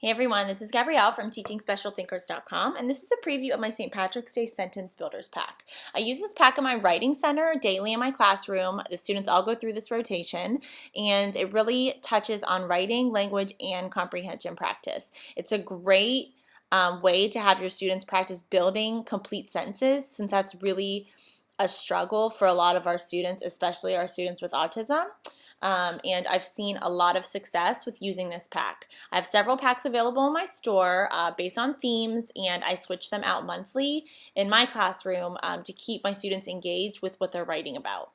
Hey everyone, this is Gabrielle from TeachingSpecialThinkers.com, and this is a preview of my St. Patrick's Day Sentence Builders Pack. I use this pack in my writing center daily in my classroom. The students all go through this rotation, and it really touches on writing, language, and comprehension practice. It's a great way to have your students practice building complete sentences, since that's really a struggle for a lot of our students, especially our students with autism. And I've seen a lot of success with using this pack. I have several packs available in my store based on themes, and I switch them out monthly in my classroom to keep my students engaged with what they're writing about.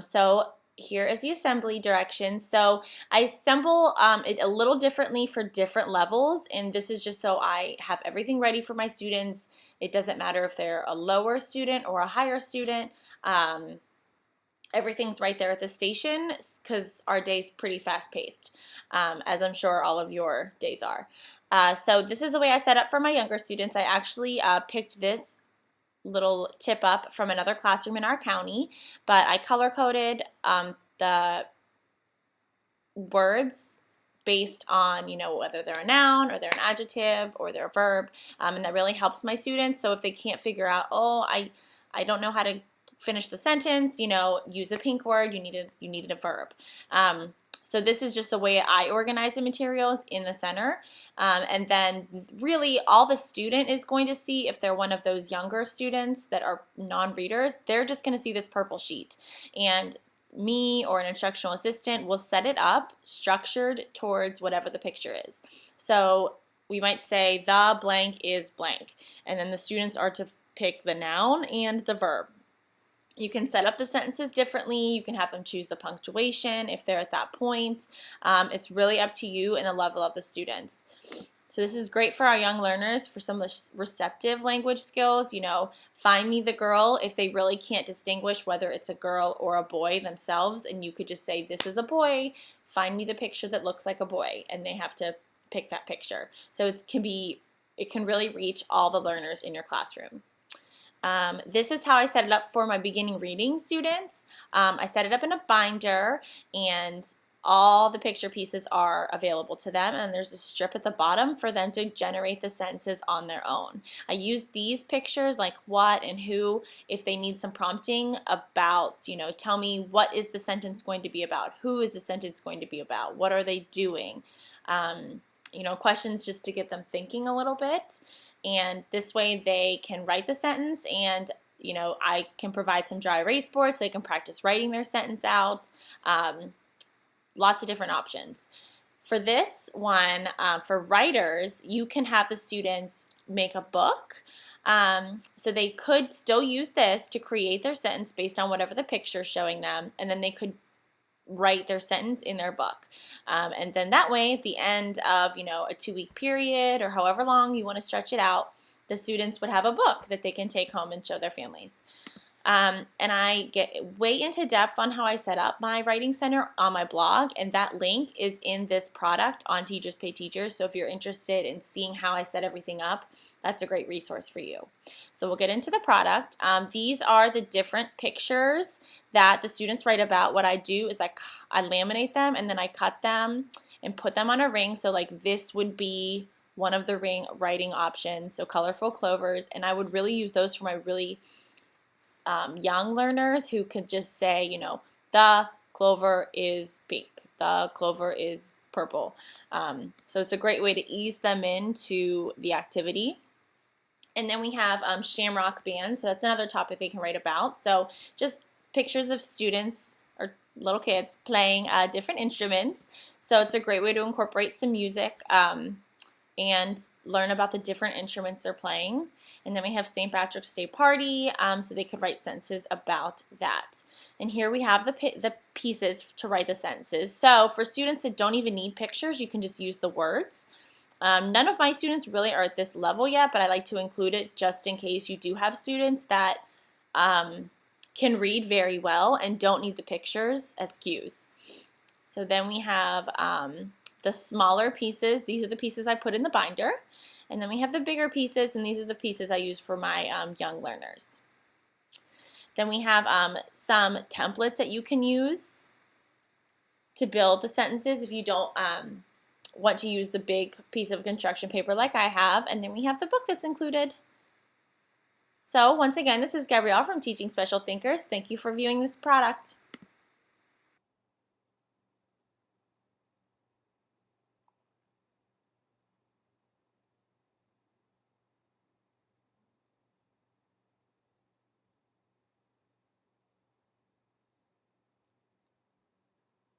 So here is the assembly directions. So I assemble it a little differently for different levels, and this is just so I have everything ready for my students. It doesn't matter if they're a lower student or a higher student. Everything's right there at the station because our day's pretty fast-paced, as I'm sure all of your days are. So this is the way I set up for my younger students. I actually picked this little tip up from another classroom in our county, but I color-coded the words based on, whether they're a noun or they're an adjective or they're a verb, and that really helps my students. So if they can't figure out, I don't know how to finish the sentence, use a pink word, you needed a verb. So this is just the way I organize the materials in the center. And then really all the student is going to see, if they're one of those younger students that are non-readers, they're just going to see this purple sheet. And me or an instructional assistant will set it up structured towards whatever the picture is. So we might say the blank is blank, and then the students are to pick the noun and the verb. You can set up the sentences differently. You can have them choose the punctuation if they're at that point. It's really up to you and the level of the students. So this is great for our young learners for some receptive language skills. Find me the girl if they really can't distinguish whether it's a girl or a boy themselves, and you could just say, this is a boy, find me the picture that looks like a boy, and they have to pick that picture. So it can really reach all the learners in your classroom. This is how I set it up for my beginning reading students. I set it up in a binder, and all the picture pieces are available to them, and there's a strip at the bottom for them to generate the sentences on their own. I use these pictures like what and who if they need some prompting about, tell me what is the sentence going to be about, who is the sentence going to be about, what are they doing, questions just to get them thinking a little bit. And this way they can write the sentence, and I can provide some dry erase boards so they can practice writing their sentence out. Lots of different options. For this one, for writers, you can have the students make a book. So they could still use this to create their sentence based on whatever the picture is showing them, and then they could write their sentence in their book. And then that way, at the end of, a 2-week period or however long you want to stretch it out, the students would have a book that they can take home and show their families. And I get way into depth on how I set up my writing center on my blog, and that link is in this product on Teachers Pay Teachers. So if you're interested in seeing how I set everything up, that's a great resource for you. So we'll get into the product. These are the different pictures that the students write about. What I do is I laminate them, and then I cut them and put them on a ring. So like this would be one of the ring writing options, so colorful clovers, and I would really use those for my really young learners who could just say, the clover is pink, the clover is purple. So it's a great way to ease them into the activity. And then we have Shamrock Band, so that's another topic they can write about. So just pictures of students or little kids playing different instruments. So it's a great way to incorporate some music and learn about the different instruments they're playing. And then we have St. Patrick's Day Party, so they could write sentences about that. And here we have the pieces to write the sentences. So for students that don't even need pictures, you can just use the words. None of my students really are at this level yet, but I like to include it just in case you do have students that can read very well and don't need the pictures as cues. So then we have the smaller pieces. These are the pieces I put in the binder. And then we have the bigger pieces, and these are the pieces I use for my young learners. Then we have some templates that you can use to build the sentences if you don't want to use the big piece of construction paper like I have, and then we have the book that's included. So once again, this is Gabrielle from Teaching Special Thinkers. Thank you for viewing this product.